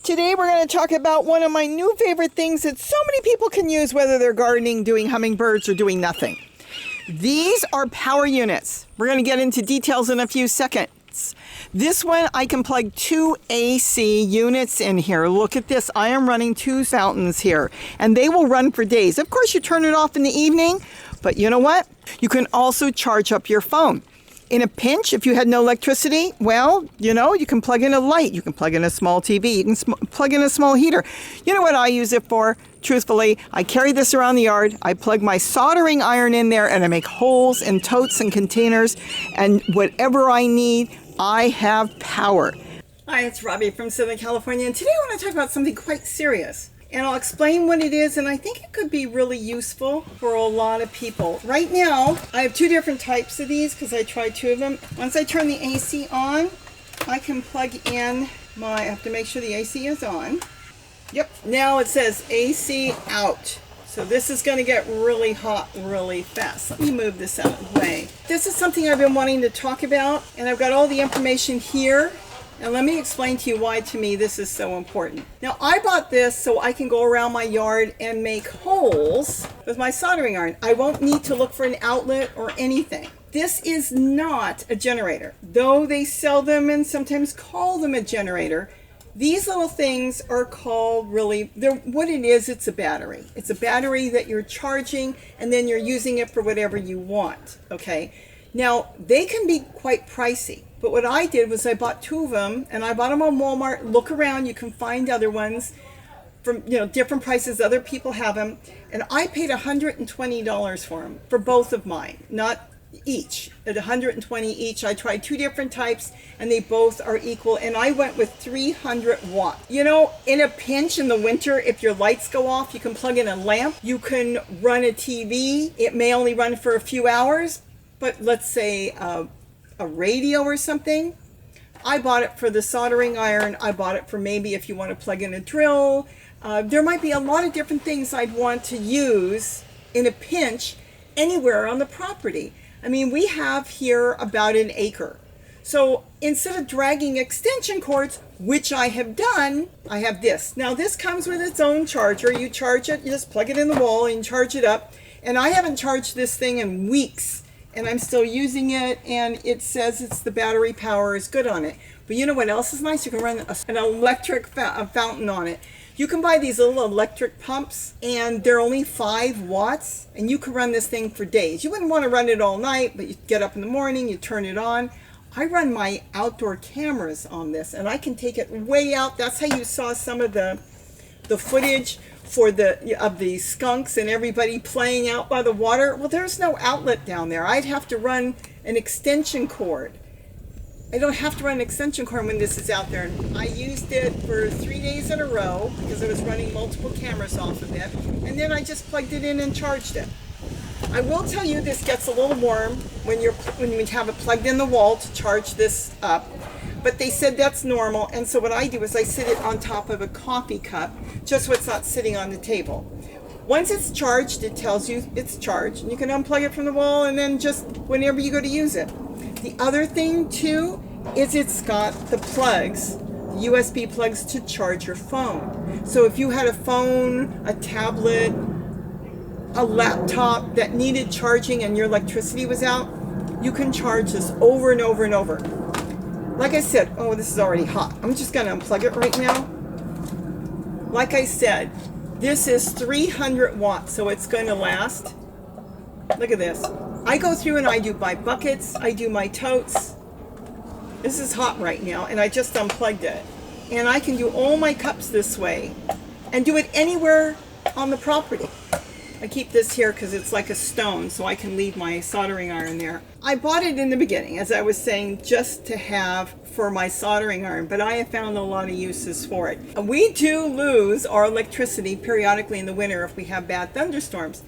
Today we're going to talk about one of my new favorite things that so many people can use, whether they're gardening, doing hummingbirds, or doing nothing. These are power units. We're going to get into details in a few seconds. This one, I can plug two AC units in here. Look at this. I am running two fountains here, and they will run for days. Of course, you turn it off in the evening, but you know what? You can also charge up your phone. In a pinch, if you had no electricity, well, you can plug in a light. You can plug in a small TV. You can plug in a small heater. You know what I use it for? Truthfully, I carry this around the yard. I plug my soldering iron in there, and I make holes in totes and containers. And whatever I need, I have power. Hi, it's Robbie from Southern California, and today I want to talk about something quite serious. And I'll explain what it is, and I think it could be really useful for a lot of people. Right now, I have two different types of these because I tried two of them. Once I turn the AC on, I can plug in I have to make sure the AC is on. Yep, now it says AC out. So this is going to get really hot really fast. Let me move this out of the way. This is something I've been wanting to talk about, and I've got all the information here. And let me explain to you why, to me, this is so important. Now, I bought this so I can go around my yard and make holes with my soldering iron. I won't need to look for an outlet or anything. This is not a generator. Though they sell them and sometimes call them a generator, these little things are called what it is, it's a battery. It's a battery that you're charging, and then you're using it for whatever you want, okay? Now, they can be quite pricey. But what I did was I bought two of them, and I bought them on Walmart. Look around, you can find other ones from different prices. Other people have them, and I paid $120 for them for both of mine, not each. At $120 each. I tried two different types, and they both are equal. And I went with 300 watt. In a pinch in the winter, if your lights go off, you can plug in a lamp. You can run a TV. It may only run for a few hours, but let's say a radio or something. I bought it for the soldering iron. I bought it for maybe if you want to plug in a drill. There might be a lot of different things I'd want to use in a pinch anywhere on the property. I mean, we have here about an acre. So instead of dragging extension cords, which I have done, I have this. Now this comes with its own charger. You charge it, you just plug it in the wall and charge it up. And I haven't charged this thing in weeks. And I'm still using it, and it says the battery power is good on it. But you know what else is nice? You can run an electric fountain on it. You can buy these little electric pumps, and they're only 5 watts, and you can run this thing for days. You wouldn't want to run it all night, but you get up in the morning, you turn it on. I run my outdoor cameras on this, and I can take it way out. That's how you saw some of the footage of the skunks and everybody playing out by the water. Well, there's no outlet down there. I'd have to run an extension cord. I don't have to run an extension cord when this is out there. I used it for 3 days in a row because I was running multiple cameras off of it, and then I just plugged it in and charged it. I will tell you, this gets a little warm when you have it plugged in the wall to charge this up. But they said that's normal, and so what I do is I sit it on top of a coffee cup, just so it's not sitting on the table. Once it's charged, it tells you it's charged, and you can unplug it from the wall, and then just whenever you go to use it. The other thing, too, is it's got the plugs, USB plugs to charge your phone. So if you had a phone, a tablet, a laptop that needed charging and your electricity was out, you can charge this over and over and over. Like I said, this is already hot. I'm just going to unplug it right now. Like I said, this is 300 watts, so it's going to last. Look at this. I go through and I do my buckets, I do my totes. This is hot right now, and I just unplugged it. And I can do all my cups this way and do it anywhere on the property. I keep this here because it's like a stone, so I can leave my soldering iron there. I bought it in the beginning, as I was saying, just to have for my soldering iron, but I have found a lot of uses for it. We do lose our electricity periodically in the winter if we have bad thunderstorms.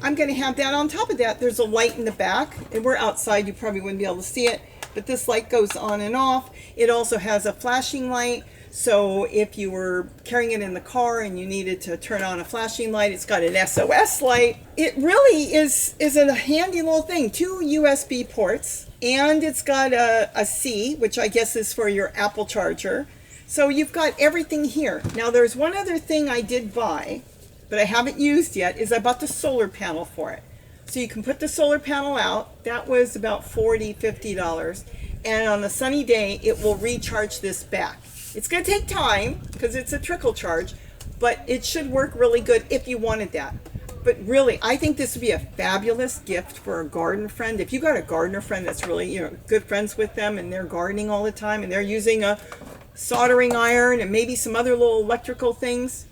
I'm going to have that. On top of that, there's a light in the back, and we're outside, you probably wouldn't be able to see it, but this light goes on and off. It also has a flashing light. So if you were carrying it in the car and you needed to turn on a flashing light, it's got an SOS light. It really is a handy little thing. 2 USB ports, and it's got a C, which I guess is for your Apple charger. So you've got everything here. Now there's one other thing I did buy, but I haven't used yet, is I bought the solar panel for it. So you can put the solar panel out. That was about $40, $50. And on a sunny day, it will recharge this back. It's going to take time because it's a trickle charge, but it should work really good if you wanted that. But really, I think this would be a fabulous gift for a garden friend. If you got a gardener friend that's really, good friends with them and they're gardening all the time and they're using a soldering iron and maybe some other little electrical things,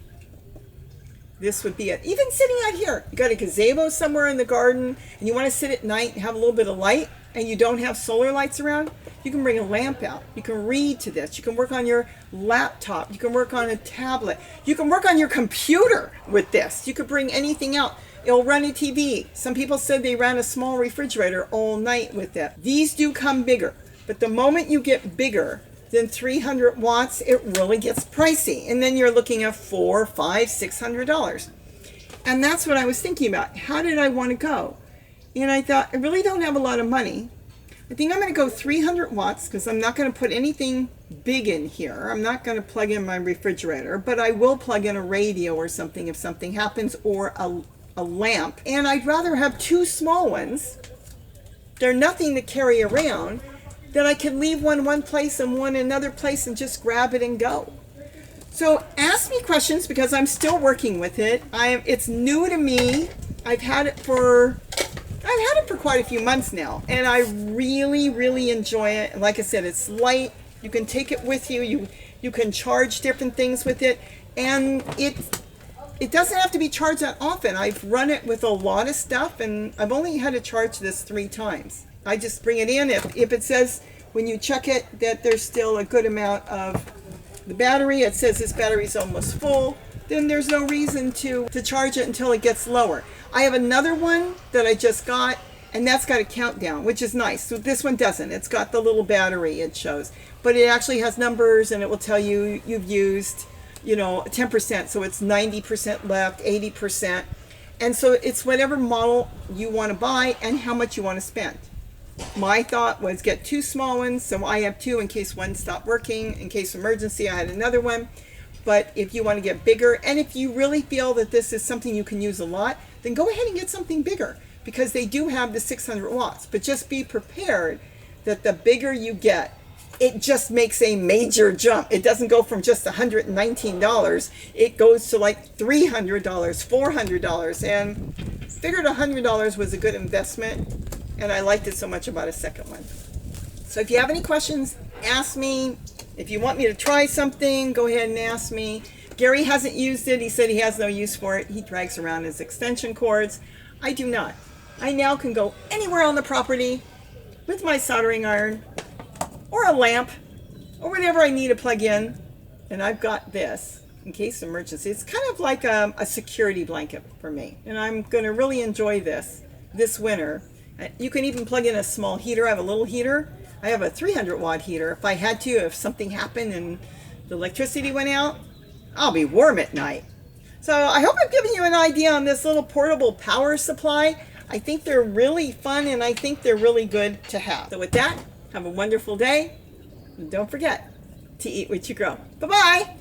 this would be it. Even sitting out here, you got a gazebo somewhere in the garden and you want to sit at night and have a little bit of light and you don't have solar lights around, you can bring a lamp out. You can read to this. You can work on your laptop. You can work on a tablet. You can work on your computer with this. You could bring anything out. It'll run a TV. Some people said they ran a small refrigerator all night with it. These do come bigger, but the moment you get bigger than 300 watts, it really gets pricey. And then you're looking at $400, $500, $600. And that's what I was thinking about. How did I want to go? And I thought, I really don't have a lot of money. I think I'm going to go 300 watts because I'm not going to put anything big in here. I'm not going to plug in my refrigerator, but I will plug in a radio or something if something happens, or a lamp. And I'd rather have two small ones. They're nothing to carry around. Then I can leave one place and one another place and just grab it and go. So ask me questions because I'm still working with it. It's new to me. I've had it for quite a few months now, and I really, really enjoy it. And like I said, it's light. You can take it with you. You can charge different things with it, and it doesn't have to be charged that often. I've run it with a lot of stuff, and I've only had to charge this 3 times. I just bring it in. If it says when you check it that there's still a good amount of the battery, it says this battery's almost full, then there's no reason to charge it until it gets lower. I have another one that I just got, and that's got a countdown, which is nice. So this one doesn't. It's got the little battery it shows, but it actually has numbers, and it will tell you you've used 10%, so it's 90% left, 80%. And so it's whatever model you want to buy and how much you want to spend. My thought was get 2 small ones, so I have 2 in case one stopped working. In case of emergency, I had another one. But if you want to get bigger, and if you really feel that this is something you can use a lot, then go ahead and get something bigger, because they do have the 600 watts. But just be prepared that the bigger you get, it just makes a major jump. It doesn't go from just $119. It goes to like $300, $400, and figured $100 was a good investment, and I liked it so much about a second one. So if you have any questions, ask me. If you want me to try something, go ahead and ask me. Gary hasn't used it. He said he has no use for it. He drags around his extension cords. I do not. I now can go anywhere on the property with my soldering iron or a lamp or whatever I need to plug in. And I've got this in case of emergency. It's kind of like a security blanket for me. And I'm going to really enjoy this winter. You can even plug in a small heater. I have a little heater. I have a 300 watt heater. If I had to, if something happened and the electricity went out, I'll be warm at night. So I hope I've given you an idea on this little portable power supply. I think they're really fun, and I think they're really good to have. So with that, have a wonderful day. And don't forget to eat what you grow. Bye-bye.